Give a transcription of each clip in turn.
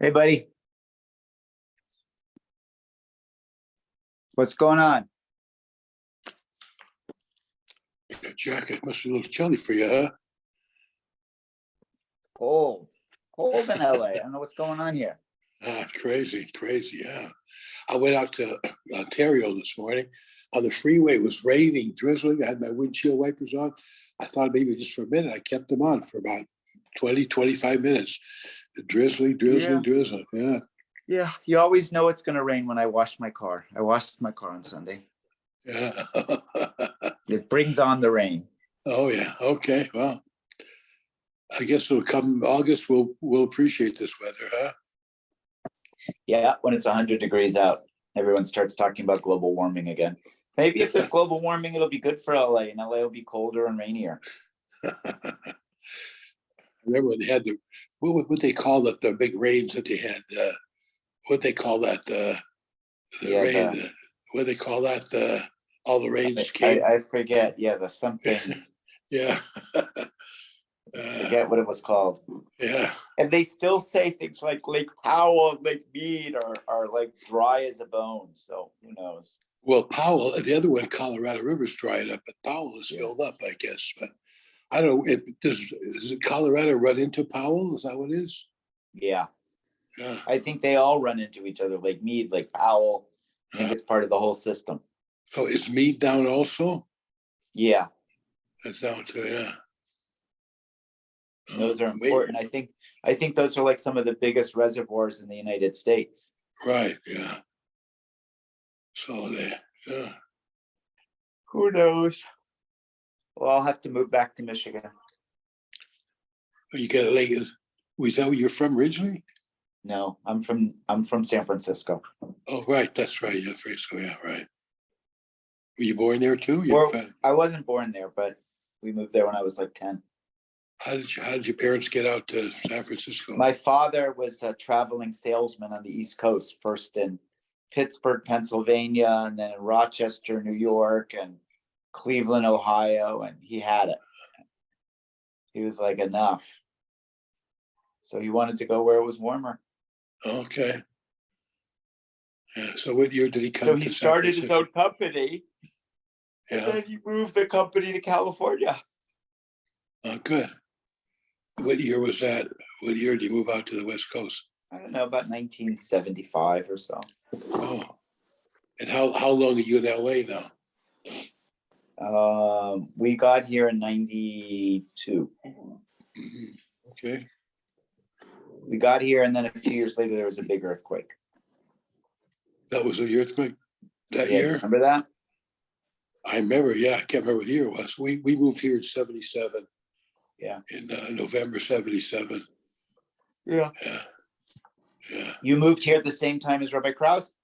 Hey, buddy. What's going on? That jacket must be a little chilly for you, huh? Cold. Cold in LA. I don't know what's going on here. Crazy, yeah. I went out to Ontario this morning. On the freeway, it was raining, drizzling. I had my windshield wipers on. I thought maybe just for a minute. I kept them on for about 20, 25 minutes. Drizzling. Yeah. Yeah, you always know it's going to rain when I wash my car. I washed my car on Sunday. Yeah. It brings on the rain. Oh, yeah. Okay. Well, I guess it'll come August. We'll appreciate this weather, huh? Yeah, when it's 100 degrees out, everyone starts talking about global warming again. Maybe if there's global warming, it'll be good for LA, and LA will be colder and rainier. Remember when they had what they call it, the big rains that they had, what they call that, the rain, what they call that, all the rains came. I forget. Yeah, the something. Yeah. Forget what it was called. Yeah. And they still say things like Lake Powell, Lake Mead are like dry as a bone. So who knows? Well, Powell, the other one, Colorado River's dried up, but Powell is filled up, I guess. But I don't know. Does Colorado run into Powell? Is that what it is? Yeah. Yeah. I think they all run into each other, Lake Mead, Lake Powell. I think it's part of the whole system. So is Mead down also? Yeah. That's down too, yeah. Those are important. I think those are like some of the biggest reservoirs in the United States. Right, yeah. So yeah. Who knows? Well, I'll have to move back to Michigan. You got a lake. Was that where you're from originally? No, I'm from San Francisco. Oh, right, that's right. Yeah, Francisco, yeah, right. Were you born there too? I wasn't born there, but we moved there when I was like 10. How did your parents get out to San Francisco? My father was a traveling salesman on the East Coast, first in Pittsburgh, Pennsylvania, and then in Rochester, New York, and Cleveland, Ohio, and he had it. He was like, enough. So he wanted to go where it was warmer. Okay. Yeah. So what year did he come? So he started his own company. Yeah. And then he moved the company to California. Oh, good. What year was that? What year did you move out to the West Coast? I don't know, about 1975 or so. Oh. And how long are you in LA now? We got here in 92. Mm-hmm. Okay. We got here, and then a few years later, there was a big earthquake. That was the earthquake that year? Remember that? I remember, yeah. I can't remember what year it was. We moved here in 77. Yeah. In November 77. Yeah. Yeah. You moved here at the same time as Rabbi Krause?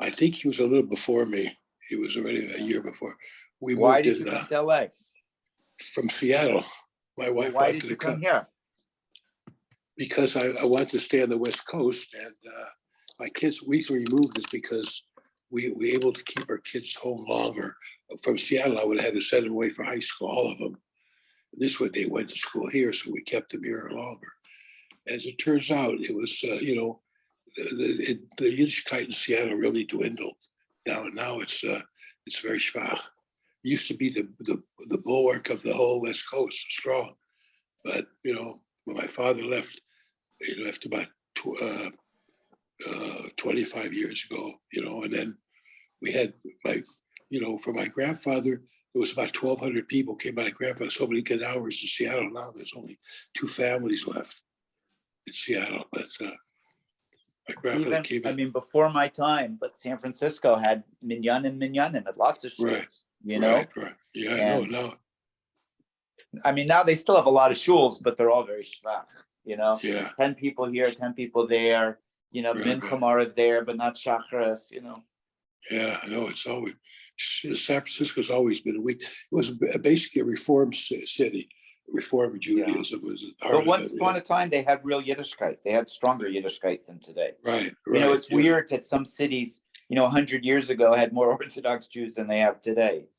I think he was a little before me. He was already a year before. Why did you come to LA? From Seattle. My wife Why did you come here? Because I wanted to stay on the West Coast, and my kids, we moved is because we were able to keep our kids home longer. From Seattle, I would have had to send them away for high school, all of them. This way they went to school here, so we kept them here longer. As it turns out, it was, the Yiddishkeit in Seattle really dwindled. Now it's very schwach. It used to be the bulwark of the whole West Coast, strong. But, when my father left, he left about 25 years ago, and then we had for my grandfather, there was about 1,200 people came by. My grandfather, so many good hours in Seattle. Now there's only 2 families left in Seattle. But my grandfather came in. I mean, before my time, but San Francisco had minyanim at lots of shuls, Right. Yeah, I know now. I mean, now they still have a lot of shuls, but they're all very schwach, Yeah. 10 people here, 10 people there, Mincha Marav there, but not Shachris, Yeah, I know. It's always, San Francisco's always been weak. It was basically a reform city. Reform Judaism was part But once upon a time, they had real Yiddishkeit. They had stronger Yiddishkeit than today. Right. It's weird that some cities, 100 years ago had more Orthodox Jews than they have today.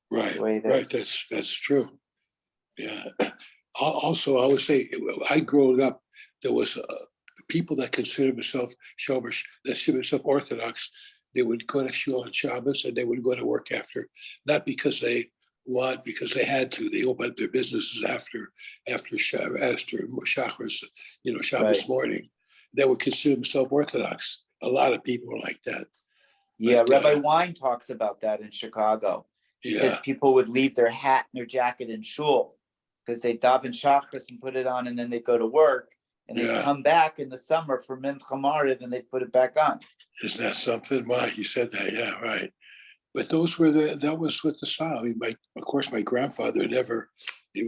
Right. That's true. Yeah. Also, I would say, I grew up, there was people that consider themselves Orthodox, they would go to shul on Shabbos and they would go to work after, not because they because they had to. They opened their businesses after Shacharis, Shabbos morning. They would consider themselves Orthodox. A lot of people are like that. Yeah, Rabbi Wein talks about that in Chicago. He says people would leave their hat and their jacket in shul because they daven Shacharis and put it on, and then they go to work, and they come back in the summer for Mincha Mariv and they put it back on. Isn't that something? Why he said that? Yeah, right. But that was with the style. I mean, of course, my grandfather never. He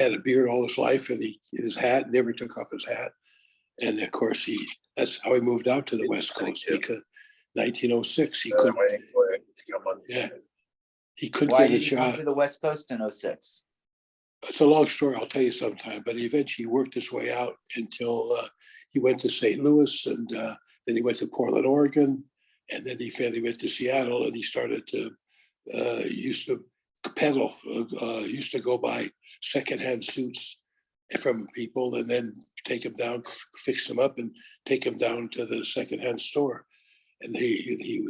had a beard all his life, and his hat never took off his hat. And of course, that's how he moved out to the West Coast because 1906 he couldn't. Waiting for it to come on. Yeah, he couldn't Why get a did he come job. to the West Coast in 06? It's a long story. I'll tell you sometime. But he eventually worked his way out until he went to St. Louis, and then he went to Portland, Oregon, and then he finally went to Seattle, and he started to used to peddle. Used to go buy secondhand suits from people, and then take them down, fix them up, and take them down to the secondhand store. And he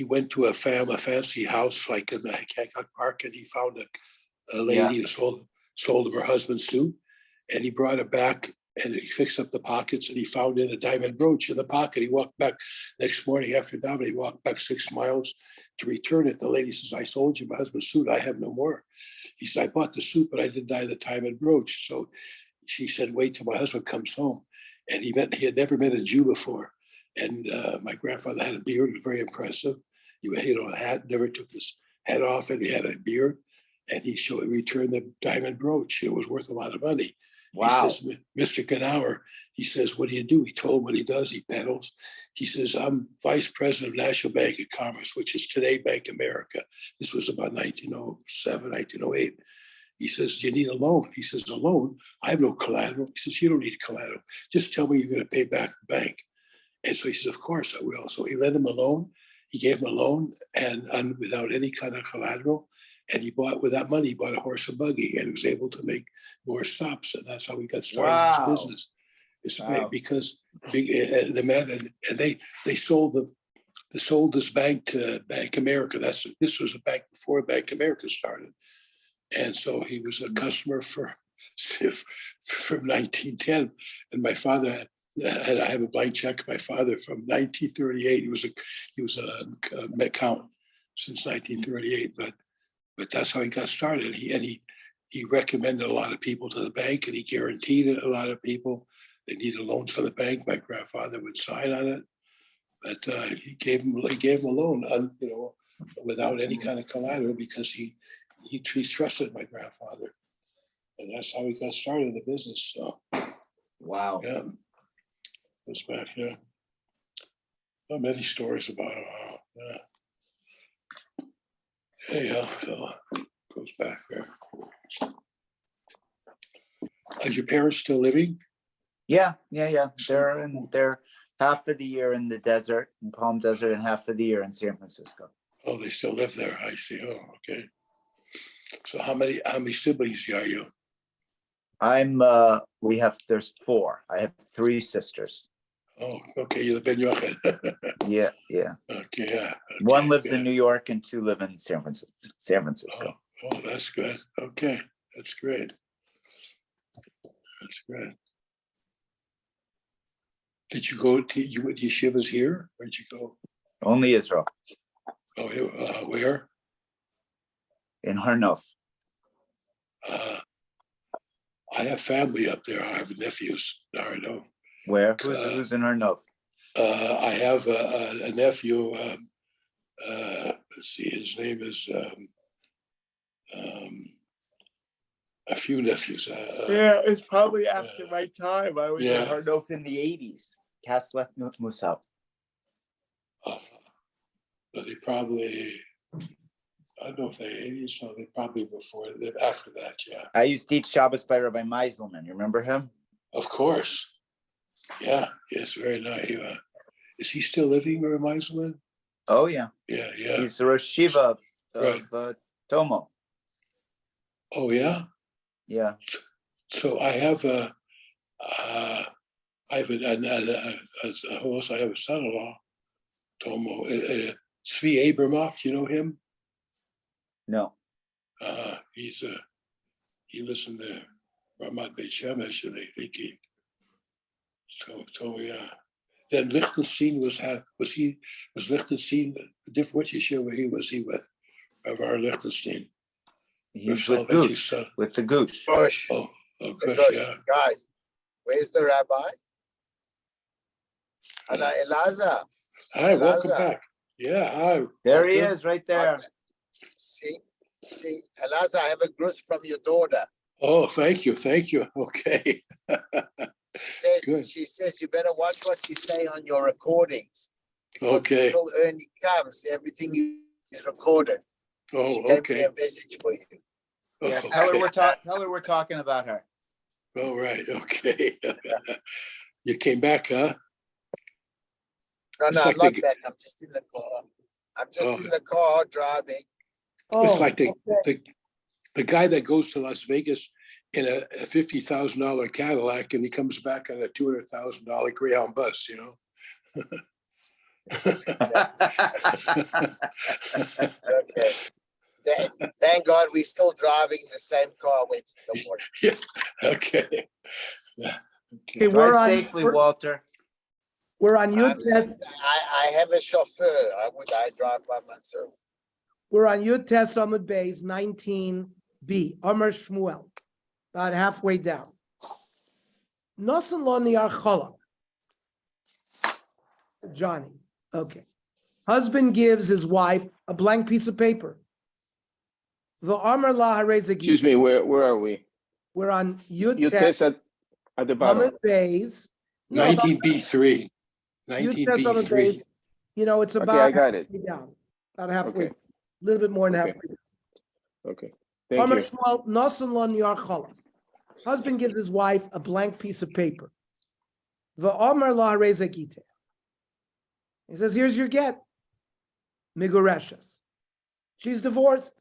went to a fancy house like in the Hancock Park, and he found a lady who sold him her husband's suit, and he brought it back and he fixed up the pockets, and he found in a diamond brooch in the pocket. He walked back next morning after davening. He walked back 6 miles to return it. The lady says, "I sold you my husband's suit. I have no more." He said, "I bought the suit, but I didn't buy the diamond brooch." So she said, "Wait till my husband comes home." And he had never met a Jew before. And my grandfather had a beard, very impressive. He had a hat, never took his hat off, and he had a beard. And he returned the diamond brooch. It was worth a lot of money. Wow. He says, "Mr. Knauer," he says, "what do you do?" He told him what he does. He peddles. He says, "I'm vice president of National Bank of Commerce, which is today Bank America." This was about 1907, 1908. He says, "Do you need a loan?" He says, "A loan? I have no collateral." He says, "You don't need collateral. Just tell me you're going to pay back the bank." And so he says, "Of course I will." So he lent him a loan. He gave him a loan and without any kind of collateral. And with that money, he bought a horse and buggy, and he was able to make more stops. And that's how he got started in his business. It's great because the man, and they sold this bank to Bank America. This was a bank before Bank America started. And so he was a customer from 1910. And my father I have a blank check. My father from 1938. He was an accountant since 1938. But that's how he got started. He recommended a lot of people to the bank, and he guaranteed it. A lot of people they needed loans from the bank. My grandfather would sign on it, but he gave him a loan, without any kind of collateral because he trusted my grandfather, and that's how he got started in the business. So, wow, yeah, it's back there. Not many stories about it. Yeah. Anyhow, so goes back there. Are your parents still living? Yeah. They're half of the year in the desert, in Palm Desert, and half of the year in San Francisco. Oh, they still live there. I see. Oh, okay. So how many siblings are you? There's 4. I have 3 sisters. Oh, okay. You're the Ben Yochid. Yeah. Okay, yeah. Okay, one lives in New York and 2 live in San Francisco. Oh, that's good. Okay, that's great. That's great. Did you go to yeshivas here? Where'd you go? Only Israel. Oh, where? In Harnof. I have family up there. I have nephews. I know. Where? Who's in Harnof? I have a nephew. Let's see, his name is a few nephews. Yeah, it's probably after my time. I was in Harnof in the 80s. Kaslet Musab. They probably, I don't know if they 80s, so they probably after that, yeah. I used to teach Shabbos by Rabbi Meiselman. You remember him? Of course. Yeah, yes, very nice. Is he still living, Rabbi Meiselman? Oh, yeah. Yeah. He's the Rosh Shiva of Tomo. Oh, yeah? Yeah. So I have a son-in-law, Tomo, Zvi Abramoff. You know him? No. He lives in the Ramat Beit Shemesh, and I think he told me. Then Lichtenstein was Lichtenstein different? Which yeshiva was he with? Rav Lichtenstein. He's with Goose, with the Goose. Gosh, Oh, gosh, gosh, yeah. guys, where's the rabbi? Hello, Elazar. Hi, welcome Elazar. back. Yeah, hi. There he Walter. is, right there. See, Elazar, I have a grus from your daughter. Oh, thank you. Okay. Good. She says you better watch what you say on your recordings. Okay. Until Ernie comes, everything is recorded. Oh, She gave okay. me a message for you. Yeah, Oh, tell her okay. we're talking about her. All right. Okay. You came back, huh? No, It's I'm like not back. I'm just in the car. I'm just in the car driving. It's like the guy that goes to Las Vegas in a $50,000 Cadillac and he comes back on a $200,000 Greyhound bus, you know? It's okay. Thank God we're still driving the same car waiting the morning. Yeah. Okay. Yeah. Okay, Drive safely, Walter. we're on your test. I have a chauffeur. I drive by myself. We're on your test Amud Base 19b. Amar Shmuel, about halfway down. Nosan lo niyar chala. Johnny. Okay. Husband gives his wife a blank piece of paper. The Amar la harezegi. Excuse me, where are we? We're on your You test test at the bottom. Amud Base. 19B3. You test Amud 19B3. Base. You know, it's Okay, about I got it. halfway down. About halfway. Okay. A little bit more than Okay. halfway. Okay, thank Amar you. Shmuel, Nosan lo niyar chala. Husband gives his wife a blank piece of paper. V'amar la harezegi. He says, here's your get. Migureshes. She's divorced.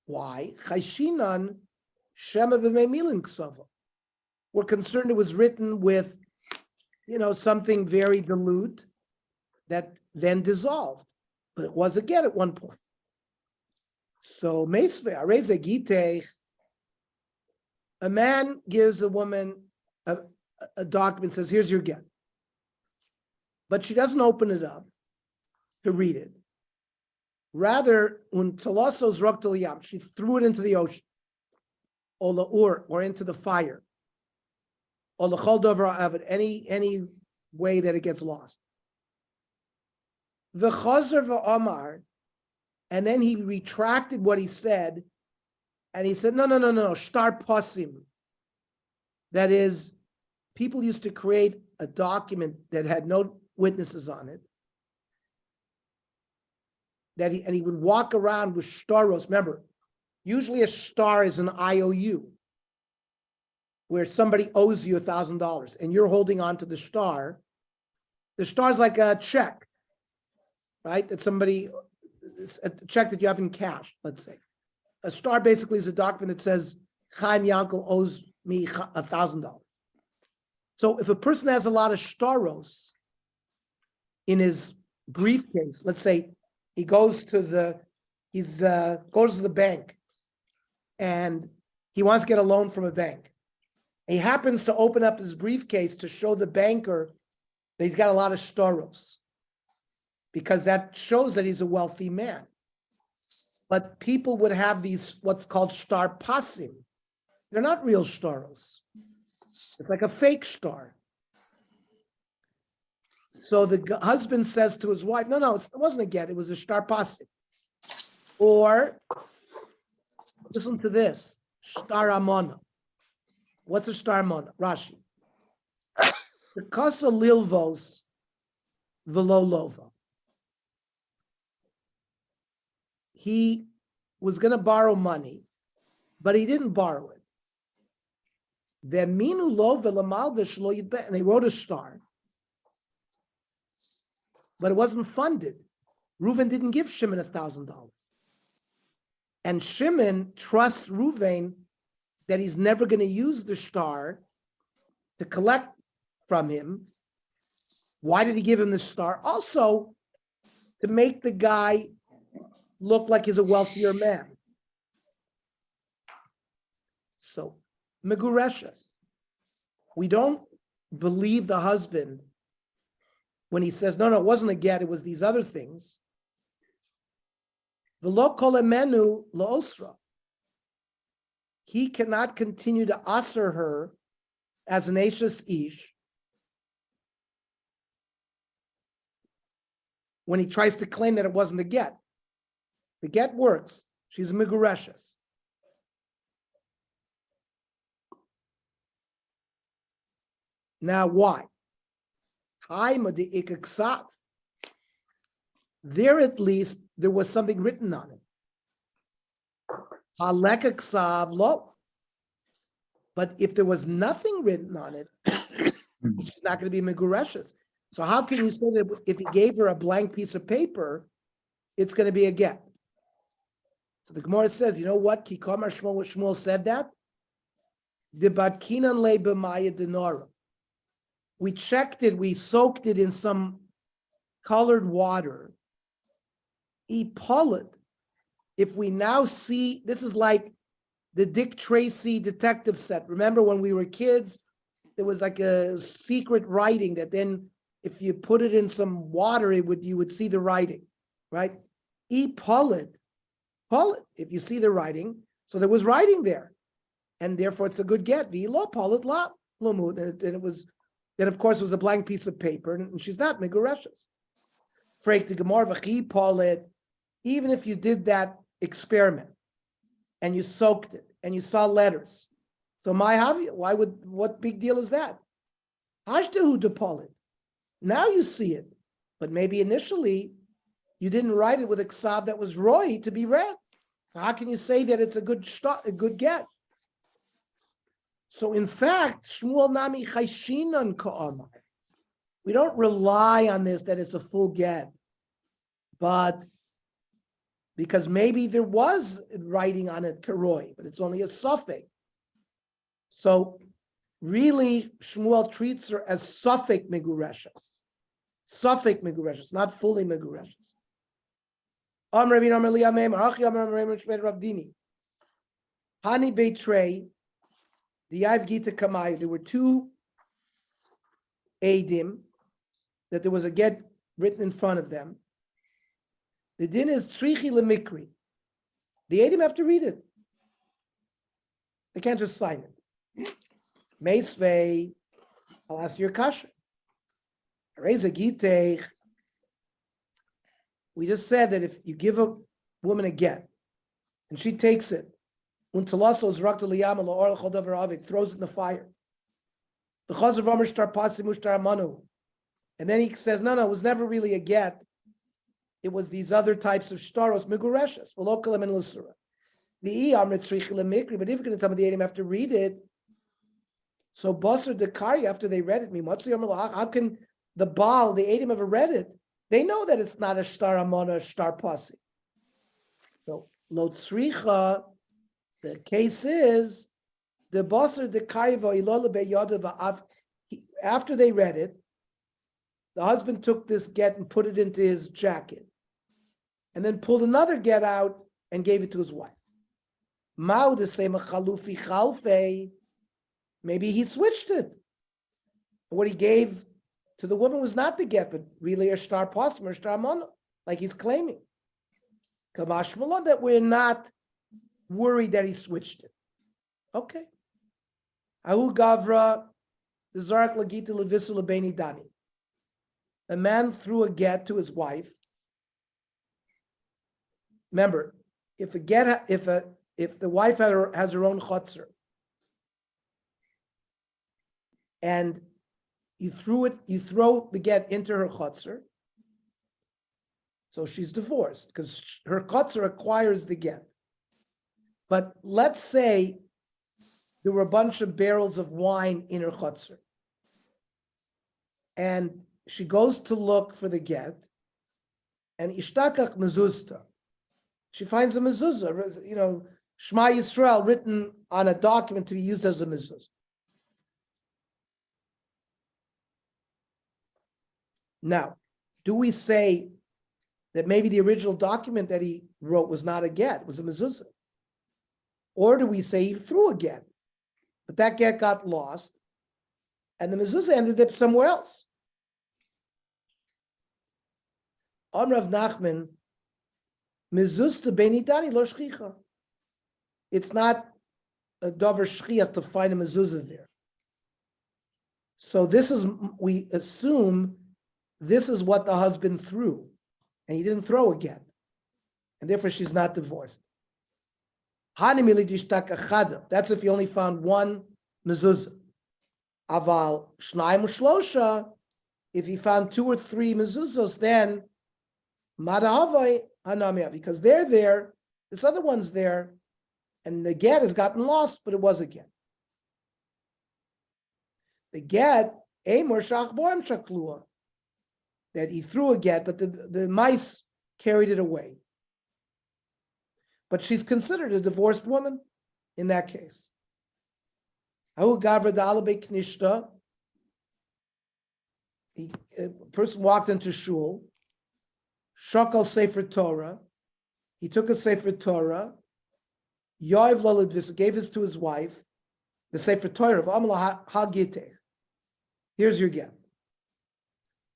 Why? Chayshinan shema b'mei milin ksava. We're concerned it was written with, something very dilute that then dissolved. But it was a get at one point. So, meisve, areze gitech, a man gives a woman a document, says, here's your get. But she doesn't open it up to read it. Rather, she threw it into the ocean, or into the fire, any way that it gets lost. The Chazer v'Amar, and then he retracted what he said, and he said, no, shtar pasim. That is, people used to create a document that had no witnesses on it, and he would walk around with shtaros. Remember, usually a shtar is an IOU, where somebody owes you $1,000 and you're holding on to the shtar. The shtar is like a check, right? That a check that you have in cash, let's say. A shtar basically is a document that says, Chaim Yankel owes me $1,000. So if a person has a lot of shtaros in his briefcase, let's say he goes to the bank and he wants to get a loan from a bank. He happens to open up his briefcase to show the banker that he's got a lot of shtaros, because that shows that he's a wealthy man. But people would have these, what's called shtar pasim. They're not real shtaros. It's like a fake shtar. So the husband says to his wife, no, it wasn't a get, it was a shtar pasim. Or, listen to this, shtar amona. What's a shtar amona? Rashi. The kasa lilvos velo lova. He was going to borrow money, but he didn't borrow it. And they wrote a shtar, but it wasn't funded. Reuven didn't give Shimon $1,000. And Shimon trusts Reuven that he's never going to use the star to collect from him. Why did he give him the star? Also, to make the guy look like he's a wealthier man. So, Megureshes. We don't believe the husband when he says, no, it wasn't a get, it was these other things. The lo kol emenu laosra. He cannot continue to asser her as an Ashes Ish when he tries to claim that it wasn't a get. The get works. She's a Megureshes. Now, why? There, at least, there was something written on it. But if there was nothing written on it, she's not going to be Megureshes. So how can you say that if he gave her a blank piece of paper, it's going to be a get? So the Gemara says, you know what? Kikamar Shmuel said that. Debatkinan le b'maya denora. We checked it, we soaked it in some colored water. If we now see, this is like the Dick Tracy detective set. Remember when we were kids, there was like a secret writing that then if you put it in some water, you would see the writing, right? If you see the writing, so there was writing there, and therefore it's a good get. And it was, then of course it was a blank piece of paper, and she's not Megureshes. Freik the Gemara v'chi even if you did that experiment and you soaked it and you saw letters, so what big deal is that? Hashtahu depolit. Now you see it, but maybe initially you didn't write it with a ksav that was roy to be read. So how can you say that it's a good get? So in fact, Shmuel nami chayshinan ka'amar. We don't rely on this that it's a full get, but because maybe there was writing on it karoi, but it's only a suffix. So really, Shmuel treats her as suffix Megureshes. Suffix Megureshes, not fully Megureshes. Hani Beitrei, the Yav Gita Kamai, there were two Eidim, that there was a get written in front of them. The din is Tzrichi Lemikri. The Eidim have to read it. They can't just sign it. Meisvei, I'll ask you a kasha. Reza Gitech. We just said that if you give a woman a get, and she takes it, throws it in the fire. The Chazav Amr Shtar Pasi Mushtar Manu. And then he says, no, it was never really a get. It was these other types of shtaros, Megureshes, V'lokalim and Lusura. The Amr Tzrichi Lemikri, but if you're going to tell me the Eidim have to read it, so Basar Dekari, after they read it, how can the Baal, the Eidim ever read it? They know that it's not a shtar amona, a shtar pasi. So lo tzricha, the case is the basar dekari v'ilol beyada v'av. After they read it, the husband took this get and put it into his jacket, and then pulled another get out and gave it to his wife. Ma'u the same chalufi chalfei. Maybe he switched it. What he gave to the woman was not the get, but really a shtar pasim or shtar mono, like he's claiming. Kamash malon, that we're not worried that he switched it. Okay. Ahu gavra, the zarak lagita levisu lebeni dani. A man threw a get to his wife. Remember, if the wife has her own chotzer, and you throw the get into her chotzer, so she's divorced because her chotzer acquires the get. But let's say there were a bunch of barrels of wine in her chotzer, and she goes to look for the get, and ishtakach mezuzta. She finds a mezuzah, Shema Yisrael written on a document to be used as a mezuzah. Now, do we say that maybe the original document that he wrote was not a get, was a mezuzah? Or do we say he threw a get, but that get got lost, and the mezuzah ended up somewhere else? On Rav Nachman, mezuzah benidani lo shchicha. It's not a davar shchiach to find a mezuzah there. So this is, we assume, this is what the husband threw, and he didn't throw again, and therefore she's not divorced. That's if you only found one mezuzah. Aval shnayim u'shlosha, if he found 2 or 3 mezuzos, then madahavai hanamia, because they're there, this other one's there, and the get has gotten lost, but it was a get. The get, Amor Shachboim Shaklua, that he threw a get, but the mice carried it away. But she's considered a divorced woman in that case. A person walked into shul, shakal sefer Torah, he took a sefer Torah, Yoav Laludvis gave this to his wife, the sefer Torah of Amla Hagiteh. Here's your get.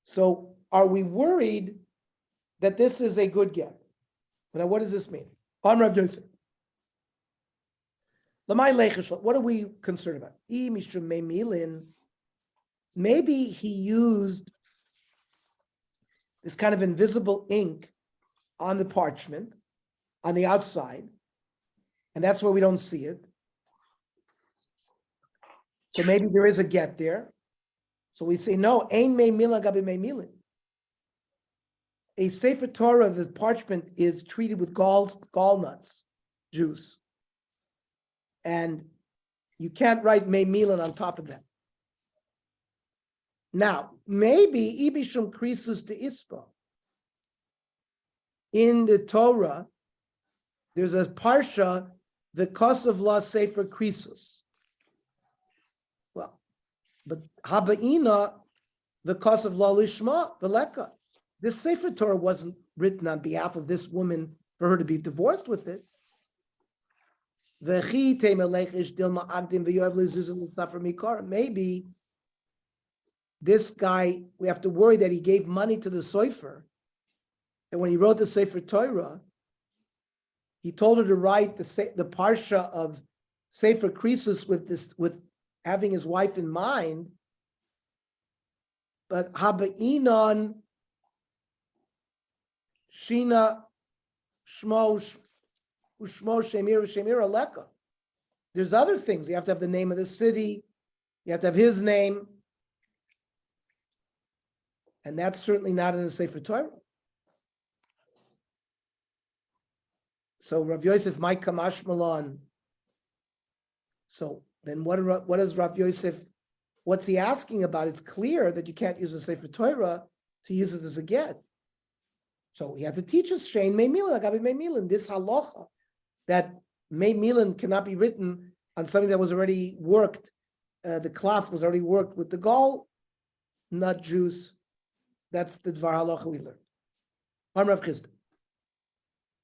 So are we worried that this is a good get? Now, what does this mean? What are we concerned about? Maybe he used this kind of invisible ink on the parchment, on the outside, and that's where we don't see it. So maybe there is a get there. So we say, no, ein mei milah gabi mei milin. A Sefer Torah, the parchment is treated with gall nuts, juice. And you can't write mei milin on top of that. Now, maybe ibishum krisus de ispa. In the Torah, there's a parsha, the kosav la sefer krisus. Well, but haba'ina, the kosav la lishma, the leka. This sefer Torah wasn't written on behalf of this woman for her to be divorced with it. Maybe this guy, we have to worry that he gave money to the sofer, and when he wrote the Sefer Torah, he told her to write the parsha of Sefer Krisus with having his wife in mind. But Haba'inon Shina Shmo Shemir Aleka. There's other things. You have to have the name of the city. You have to have his name. And that's certainly not in the Sefer Torah. So Rav Yosef might come Ashmalon. So then what is Rav Yosef, what's he asking about? It's clear that you can't use the Sefer Torah to use it as a get. So he had to teach us Shein Mei Milin, Agabi Mei Milin, this halacha, that Mei Milin cannot be written on something that was already worked. The cloth was already worked with the gall, not juice. That's the Dvar halacha we learned. Rav Chisda.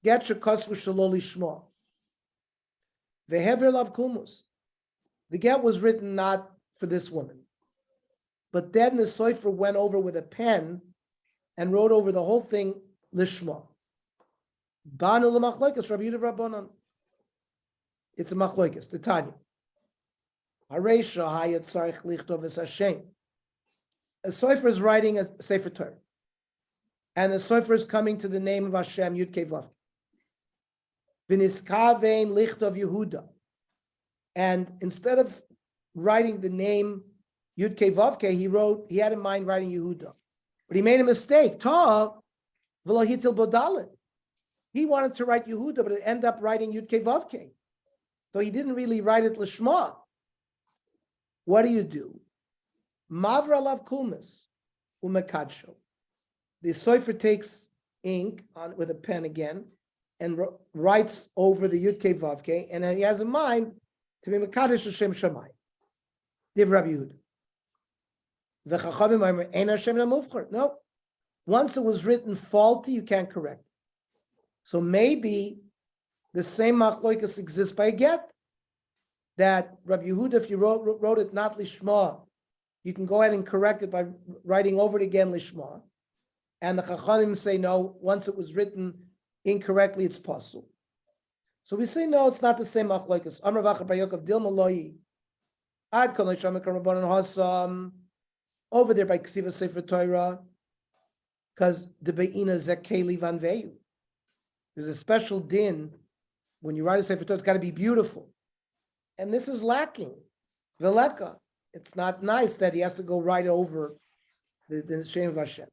Get shekosvu shalol lishma. Vehever lav kumus. The get was written not for this woman, but then the sofer went over with a pen and wrote over the whole thing lishma. Banu l'machloikas Rabbi Yehuda Rabbanan. It's a machloikas. The Tanya. Hareisha hayat tzarich lichtov es Hashem. A sofer is writing a Sefer Torah, and the sofer is coming to the name of Hashem Yud Kei Vav. V'niskavein lichtov Yehuda, and instead of writing the name Yud Kei Vav Kei, he had in mind writing Yehuda, but he made a mistake. Ta v'lo hitil bodalet. He wanted to write Yehuda, but it ended up writing Yud Kei Vav Kei. So he didn't really write it Lishma. What do? Mavra lav kulmis umekadsho. The sofer takes ink with a pen again and writes over the Yud Kei Vav Kei, and he has in mind to be Mekadesh Hashem Shammai. Div Rabbi Yehuda. The Chachamim are Ein Hashem Mufcher. No. Once it was written faulty, you can't correct it. So maybe the same machloikas exists by a get. That Rabbi Yehuda, if you wrote it not lishma, you can go ahead and correct it by writing over it again lishma. And the Chachamim say no, once it was written incorrectly, it's possible. So we say no, it's not the same machloikas. Amar v'achar bar Yokov dilma loyi. Ad kol nisham karbanon hasam. Over there by Ksiva Sefer Torah, because the Be'ina Zekeli Van Veyu. There's a special din when you write a Sefer Torah, it's got to be beautiful. And this is lacking. Veleka. It's not nice that he has to go right over the Shem of Hashem.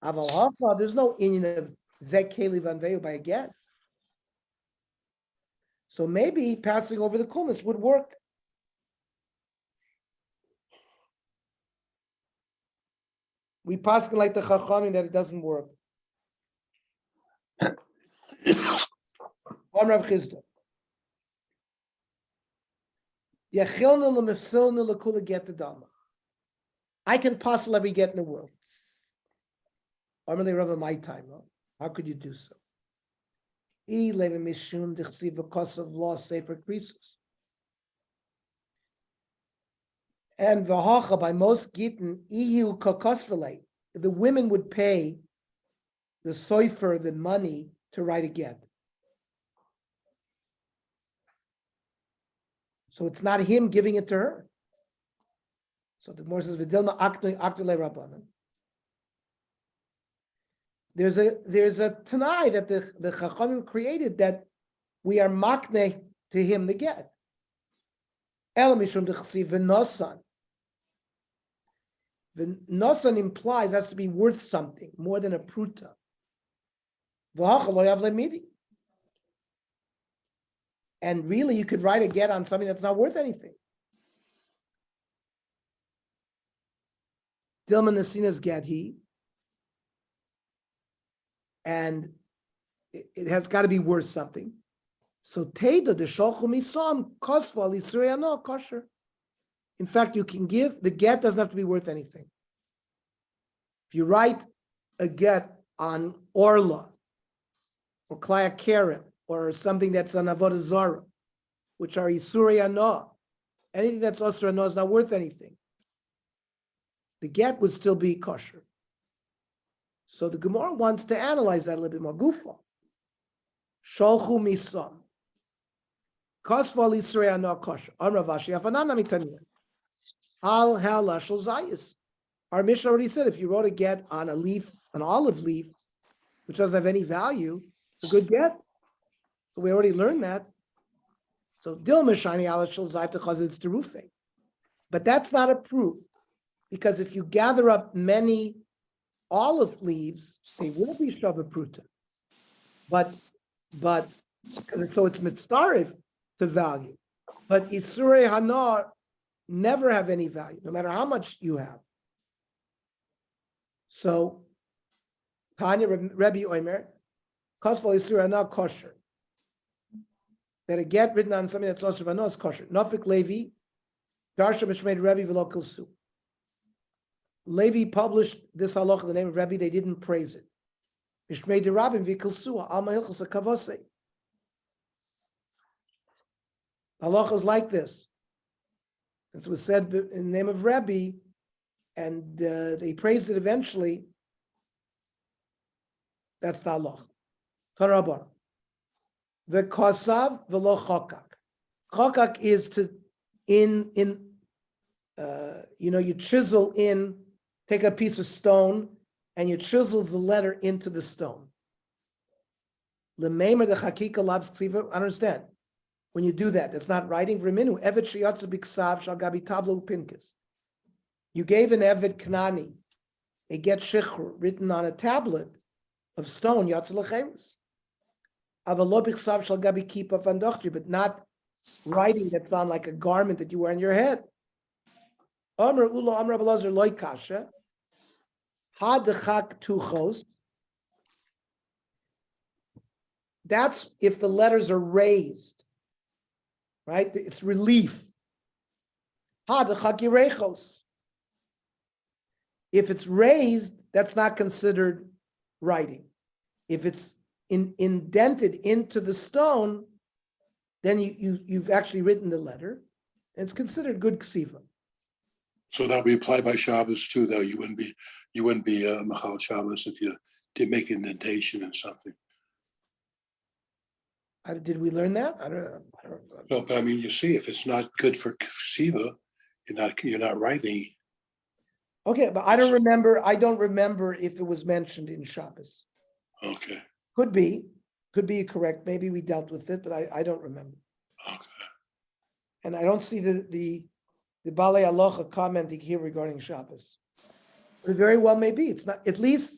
Aval Hafa, there's no inyan of Zekeli Van Veyu by a get. So maybe passing over the Kumas would work. We pass like the Chachamim that it doesn't work. Rav Chisda. I can passel every get in the world. Rav, my time. How could you do so? And v'hacha, by most Gittin, EU kakosvelei, the women would pay the soifer the money to write a get. So it's not him giving it to her. So the Gemara says, "V'dilma aktui aktulei rabbanan." There's a tanai that the Chachamim created that we are makneh to him the get. El mishum dechsiv v'nosan. The nosan implies has to be worth something more than a pruta. And really, you could write a get on something that's not worth anything. Dilma Nasina's get he, and it has got to be worth something. So Teda the Sholchu Misam Kosval Yisrayano kosher. In fact, you can give the get doesn't have to be worth anything. If you write a get on Orla or Klaya Keren or something that's on Avodah Zarah, which are Yisrayano, anything that's Osrano is not worth anything. The get would still be kosher. So the Gemara wants to analyze that a little bit more. Gufa. Sholchu Misam. Kosval Yisrayano kosher. Amravashi Afanana Mitaniya. Al halashal zayis. Our Mishnah already said if you wrote a get on a leaf, an olive leaf, which doesn't have any value, it's a good get. So we already learned that. So Dilma shani halashal zayif because it's derufing. But that's not a proof, because if you gather up many olive leaves, they will be shava pruta. But so it's mitzarif to value. But Isurei Hanar never have any value, no matter how much you have. So, Tanya Rebbe Omer, Kosval Isurei Hanar kosher. That a get written on something that's also Hanar is kosher. Nofik Levi, Darsha Mishmeid Rebbe V'lo Kilsu. Levi published this halach in the name of Rebbe, they didn't praise it. Mishmeid Rabbim V'Kilsu, Alma Hilchas HaKavosei. Halach is like this. This was said in the name of Rebbe, and they praised it eventually. That's the halach. Tanarabara. The kosav v'lo chokak. Chokak is to you chisel in, take a piece of stone, and you chisel the letter into the stone. L'meimer the chakika lavs ksiva. Understand? When you do that, that's not writing for a minu. Evet sheyatzu b'ksav shal gabi tablo pinkas. You gave an Evet Knani a get shechur written on a tablet of stone, yatzu l'cheres. Avalo b'ksav shal gabi kipa vandochtri, but not writing that's on like a garment that you wear on your head. Amr ulo amr abelazar loy kasha. Hadechak tuchos. That's if the letters are raised. right? It's relief. If it's raised, that's not considered writing. If it's indented into the stone, then you've actually written the letter. And it's considered good ksiva. So that would be applied by Shabbos too, though. You wouldn't be Machal Shabbos if you did make an indentation in something. Did we learn that? I don't know. No, but I mean, you see, if it's not good for ksiva, you're not writing. Okay, but I don't remember if it was mentioned in Shabbos. Okay. Could be correct. Maybe we dealt with it, but I don't remember. Okay. And I don't see the Balei Aloha commenting here regarding Shabbos. But it very well may be. It's not, at least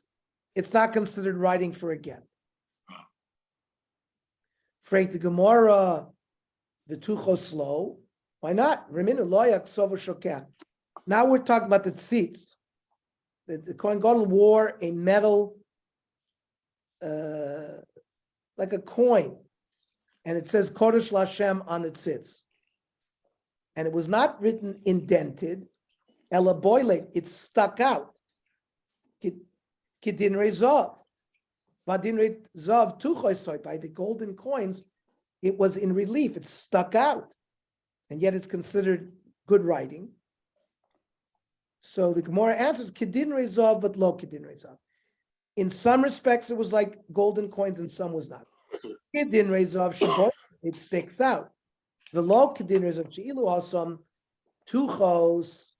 it's not considered writing for a get. Freit the Gemara, the tuchos slow. Why not? Reminu loyak sover shokeh. Now we're talking about the tzitz. The Kohen Gadol wore a metal, like a coin, and it says Kodesh Lashem on the tzitz. And it was not written indented, ela boilet, it stuck out. Gittin Rezov. Vadin Rezov tuchoisoy, by the golden coins, it was in relief, it stuck out. And yet it's considered good writing. So the Gemara answers, Gittin Rezov, but lo Gittin Rezov. In some respects, it was like golden coins, and some was not. Gittin Rezov, Shabbat, it sticks out. The lo Gittin Rezov, Sheilu Asam, tuchos,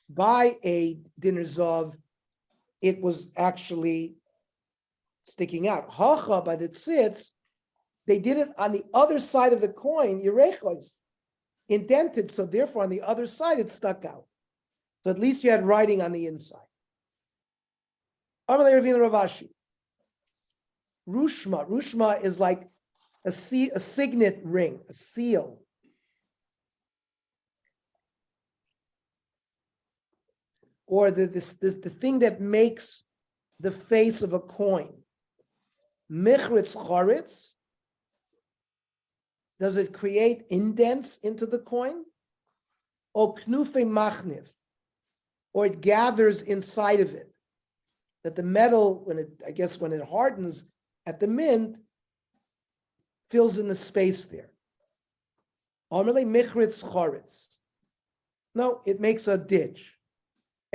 by a din Rezov, it was actually sticking out. Hacha, by the tzitz, they did it on the other side of the coin, Yerechos, indented, so therefore on the other side it stuck out. So at least you had writing on the inside. Amalei Ravina Ravashi. Rushma is like a signet ring, a seal. Or the thing that makes the face of a coin. Michritz choritz. Does it create indents into the coin? Or knufe machnif, or it gathers inside of it. That the metal, when it hardens at the mint, fills in the space there. Normally michritz choritz. No, it makes a ditch.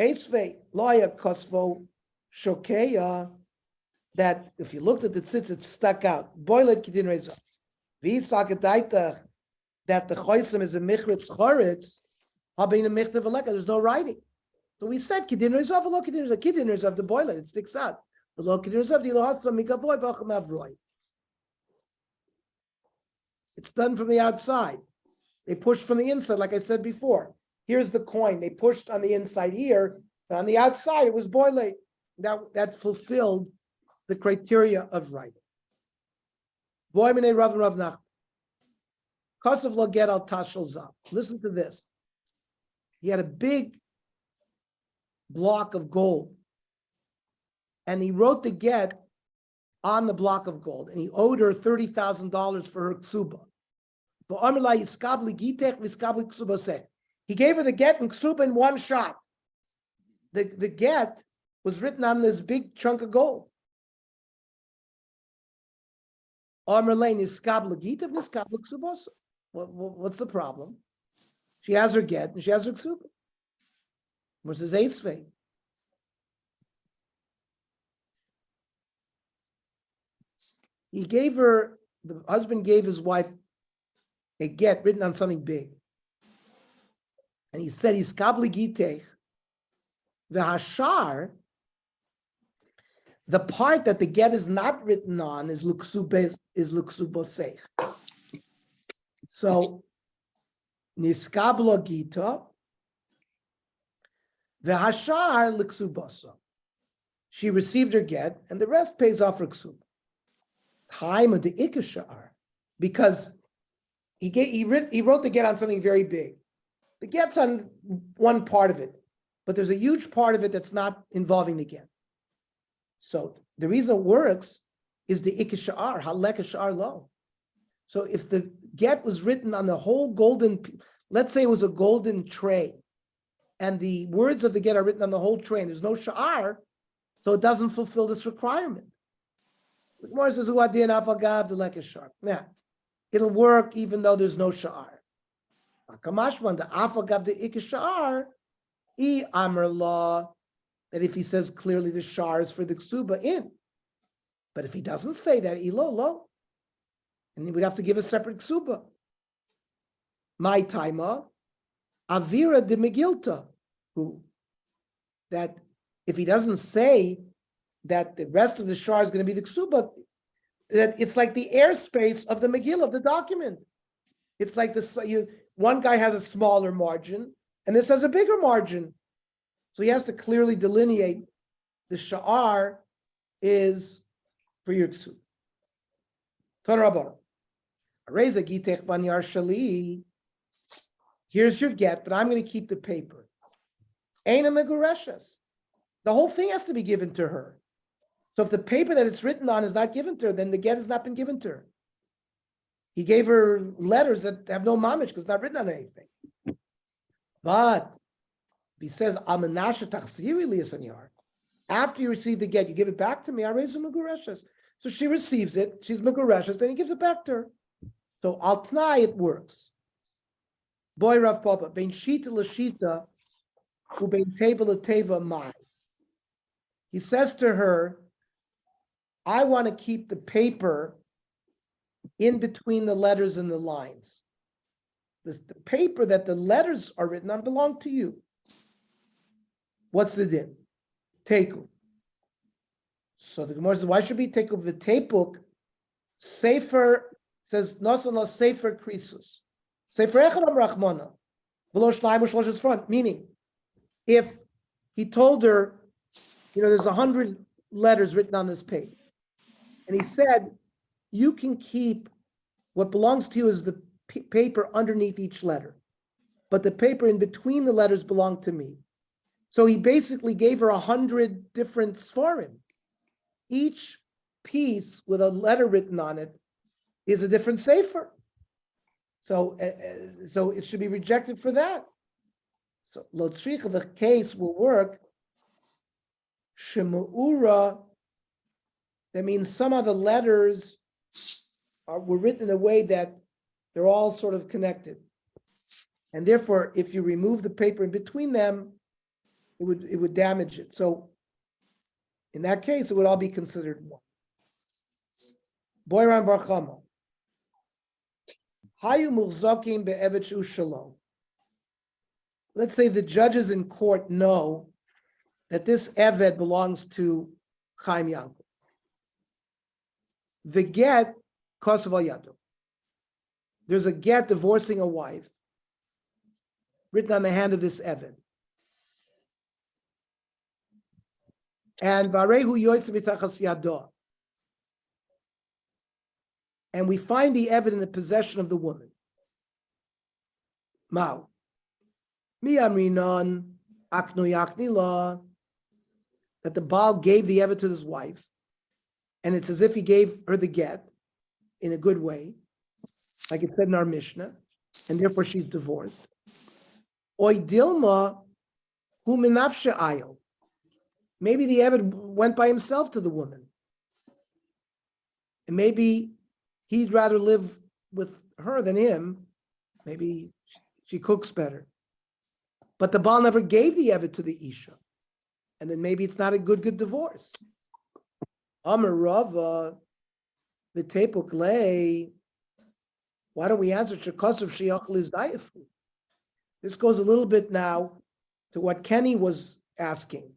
Eisvei loya kosvo shokeya, that if you looked at the tzitz, it stuck out. Boilet Gittin Rezov. That the choisim is a michritz choritz, habin a michtav aleka. There's no writing. So we said Gittin Rezov, lo Gittin Rezov, Gittin Rezov, the boilet, it sticks out. The lo Gittin Rezov, the lohatzam mikavoy v'acham avroi. It's done from the outside. They pushed from the inside, like I said before. Here's the coin. They pushed on the inside here, and on the outside it was boilet. That fulfilled the criteria of writing. Boy minei Rav and Rav Nachman. Kosav lo get al tashel zav. Listen to this. He had a big block of gold, and he wrote the get on the block of gold, and he owed her $30,000 for her ksuba. He gave her the get and ksuba in one shot. The get was written on this big chunk of gold. What's the problem? She has her get and she has her ksuba. Versus Eitzvei. He gave her, the husband gave his wife a get written on something big. And he said, Iskabli gitech, the hashar, the part that the get is not written on is luksubosech. So, niskablo gita, the hashar luksubosa. She received her get, and the rest pays off her ksub. Time of the ikashar, because he wrote the get on something very big. The get's on one part of it, but there's a huge part of it that's not involving the get. So the reason it works is the ikashar, halek ashar lo. So if the get was written on the whole let's say it was a golden tray, and the words of the get are written on the whole tray, and there's no sha'ar, so it doesn't fulfill this requirement. The Gemara says, now, it'll work even though there's no sha'ar. Kamashman, the afagav the ikashar, amr law, that if he says clearly the shar is for the ksuba in. But if he doesn't say that, lo, and he would have to give a separate ksuba. My taima, avira de megilta, who that if he doesn't say that the rest of the shar is going to be the ksuba, that it's like the airspace of the Megillah, of the document. It's like one guy has a smaller margin, and this has a bigger margin. So he has to clearly delineate the sha'ar is for your ksuba. Here's your get, but I'm going to keep the paper. Eina megureshes. The whole thing has to be given to her. So if the paper that it's written on is not given to her, then the get has not been given to her. He gave her letters that have no mamish because it's not written on anything. But if he says, after you receive the get, you give it back to me, so she receives it, she's megureshes, then he gives it back to her. So al tnai, it works. Boy Rav Papa, bein shita l'shita, ubein teva l'teva mai. He says to her, I want to keep the paper in between the letters and the lines. The paper that the letters are written on belong to you. What's the din? Teku. So the Gemara says, why should we take over the tepuk? Sefer says, Nosan Sefer Krisus. Sefer Echad Rachmana. Below Shnayim Shlosh front. Meaning, if he told her, there's 100 letters written on this page, and he said, you can keep what belongs to you is the paper underneath each letter, but the paper in between the letters belong to me. So he basically gave her 100 different svarim. Each piece with a letter written on it is a different sefer. So it should be rejected for that. So Lotzricha, the case will work. Shemu'ura, that means some of the letters were written in a way that they're all sort of connected. And therefore, if you remove the paper in between them, it would damage it. So in that case, it would all be considered one. Boiran Bar Chama. Hayu muhzakim be'evet shu shalom. Let's say the judges in court know that this eved belongs to Chaim Yankov. The get kosav al yado. There's a get divorcing a wife written on the hand of this eved. And varehu yoytz mitachas yado. And we find the eved in the possession of the woman. Mao. Mi amrinon aknu yakni la. That the Baal gave the eved to his wife, and it's as if he gave her the get in a good way, like it said in our Mishnah, and therefore she's divorced. Oy dilma hu minafshe ayil. Maybe the eved went by himself to the woman, and maybe he'd rather live with her than him. Maybe she cooks better, but the Baal never gave the eved to the Isha. And then maybe it's not a good divorce. Amar Rava, the tepuk lay. Why don't we answer shekosov sheyachal is dayafu? This goes a little bit now to what Kenny was asking.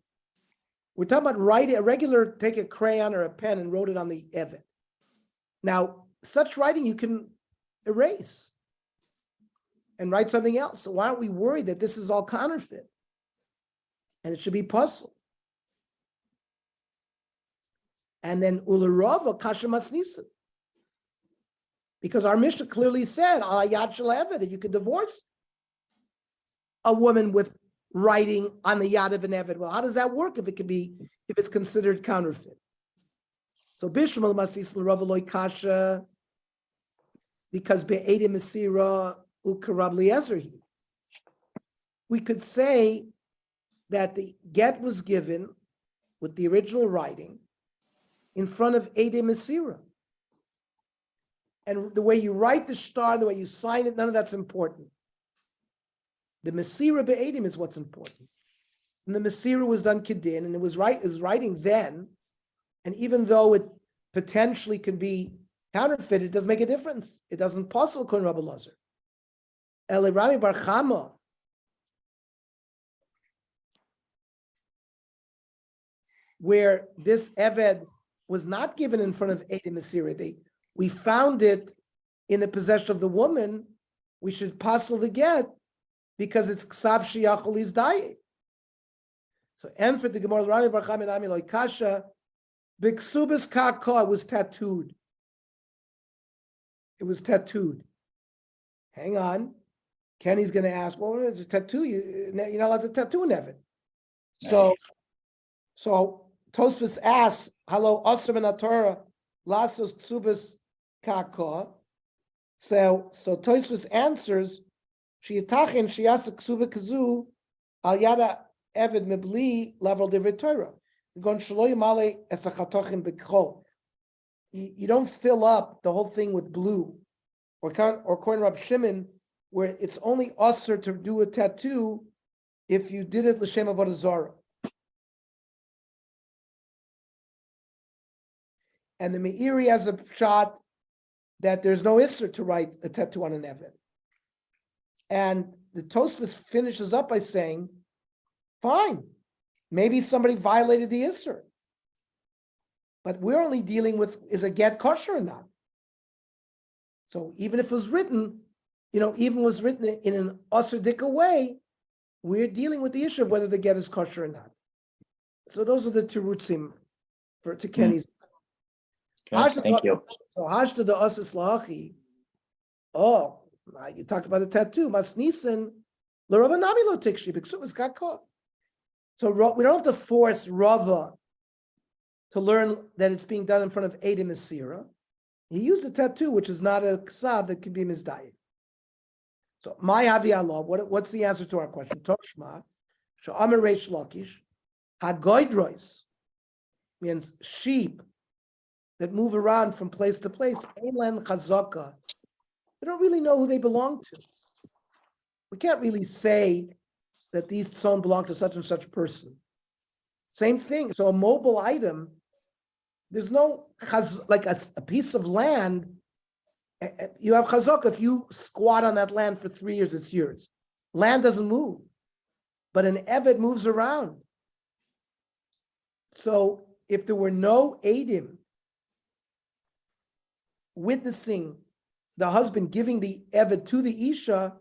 We're talking about writing a regular, take a crayon or a pen and wrote it on the eved. Now, such writing you can erase and write something else. So why aren't we worried that this is all counterfeit? And it should be puzzled. And then ularava kasha masnisa. Because our Mishnah clearly said, that you could divorce a woman with writing on the yad of an eved. Well, how does that work if it's considered counterfeit? So Bishmal Masis L'Rava Loy Kasha. because be'edim mesira ukarab liezerhi. We could say that the get was given with the original writing in front of edim mesira. And the way you write the shtar, the way you sign it, none of that's important. The mesira be'edim is what's important. And the mesira was done kedin, and it was writing then. And even though it potentially can be counterfeit, it doesn't make a difference. It doesn't possible kun Rabbi Lazar. Eli Rami Bar Chama, where this Eved was not given in front of Edim Mesira, we found it in the possession of the woman, we should passel the get because it's Ksav Shiyachol is dying. So, and for the Gemara, Rami Bar Chama and Ami Loi Kasha, Biksubis Kaka was tattooed. It was tattooed. Hang on. Kenny's going to ask, well, what is a tattoo? You're not allowed to tattoo an Eved. So Tosfos asks, hello, Osram and Torah, Lasos Ksubis Kaka. So Tosfos answers, Shiyatachin Shiyasa Ksuba Kazu, Al Yada Eved Mibli Level de Torah. You don't fill up the whole thing with blue, or according to Rab Shimon, where it's only usher to do a tattoo if you did it l'shem avodah zarah. And the Meiri has a shot that there's no isser to write a tattoo on an Eved. And the Tosfos finishes up by saying, fine, maybe somebody violated the isser. But we're only dealing with, is a get kosher or not? So even if it was written, even was written in an userdika way, we're dealing with the issue of whether the get is kosher or not. So those are the terutzim to Kenny's. Okay, thank you. So hashta the asis lahachi. Oh, you talked about a tattoo. Masnisen l'rava nami lo tikshi b'ksuvas got caught. So we don't have to force Rava to learn that it's being done in front of Edim Mesira. He used a tattoo, which is not a ksav that can be misdayed. So my Avi Allah, what's the answer to our question? Toshma, Sha'amar Reish Lakish, Hagoidrois means sheep that move around from place to place. Eilen Chazaka. We don't really know who they belong to. We can't really say that these tzon belong to such and such person. Same thing. So a mobile item, there's no like a piece of land. You have chazak. If you squat on that land for 3 years, it's yours. Land doesn't move, but an eved moves around. So if there were no edim witnessing the husband giving the eved to the isha,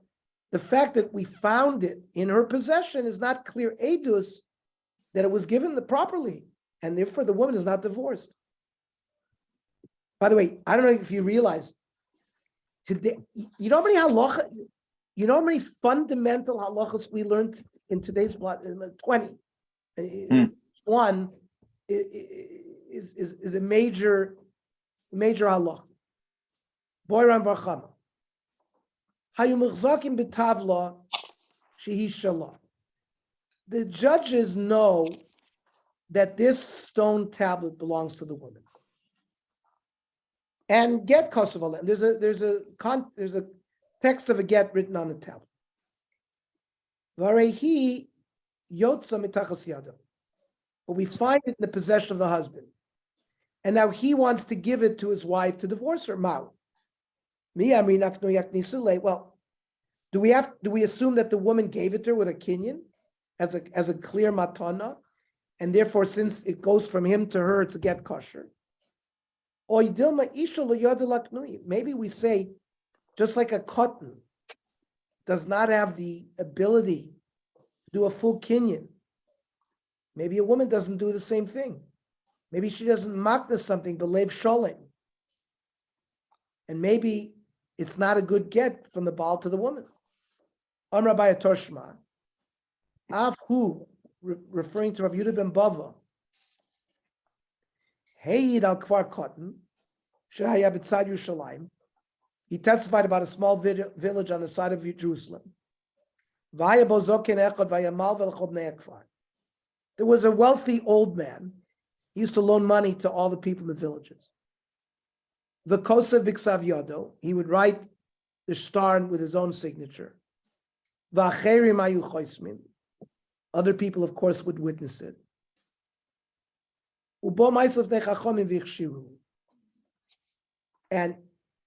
the fact that we found it in her possession is not clear edus that it was given properly, and therefore the woman is not divorced. By the way, I don't know if you realize today, you know how many fundamental halachas we learned in today's blood? 20. One is a major halach. Boiran Barchama. Hayumachzakim betavla shehi shalah. The judges know that this stone tablet belongs to the woman, and get kosovo. There's a text of a get written on the tablet. Varehi yotza mitachas yado, but we find it in the possession of the husband, and now he wants to give it to his wife to divorce her. Mao. Well, do we assume that the woman gave it to her with a kinyan as a clear matana, and therefore since it goes from him to her, it's a get kosher? Or maybe we say, just like a cotton does not have the ability to do a full kinyan, maybe a woman doesn't do the same thing. Maybe she doesn't makna something, but lev sholem. And maybe it's not a good get from the Baal to the woman. On Rabbi Toshma, Afhu, referring to Rav Yehuda ben Bava, Heyid al Kfar Cotton, Shehaya B'tzad Yerushalayim, He testified about a small village on the side of Jerusalem. There was a wealthy old man. He used to loan money to all the people in the villages. The Kosev Biksav Yodo, he would write the star with his own signature. Other people, of course, would witness it. And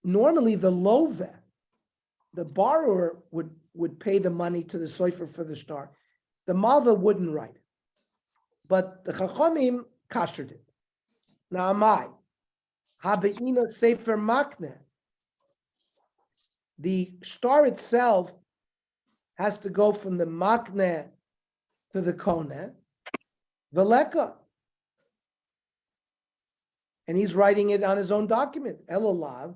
normally the love, the borrower would pay the money to the sofer for the star. The malva wouldn't write it. But the chachomim kashered it. Now amai, habeina sefer makne. The star itself has to go from the makne to the kone, the leka. And he's writing it on his own document. Elolav,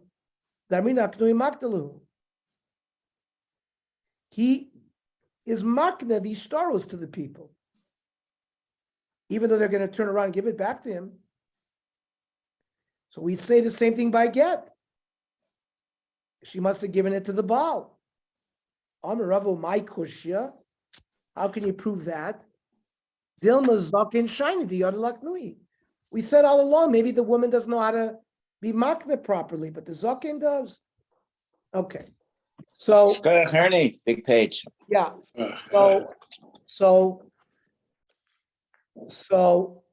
darmina knui makdalu. He is makne these staros to the people, even though they're going to turn around and give it back to him. So we say the same thing by get. She must have given it to the Baal. Amaravu my kushya. How can you prove that? Dilma zakin shiny the yadalak nui. We said all along, maybe the woman doesn't know how to be makne properly, but the zakin does. Okay. So Shkoyach Ernie, big page. yeah. Uh, So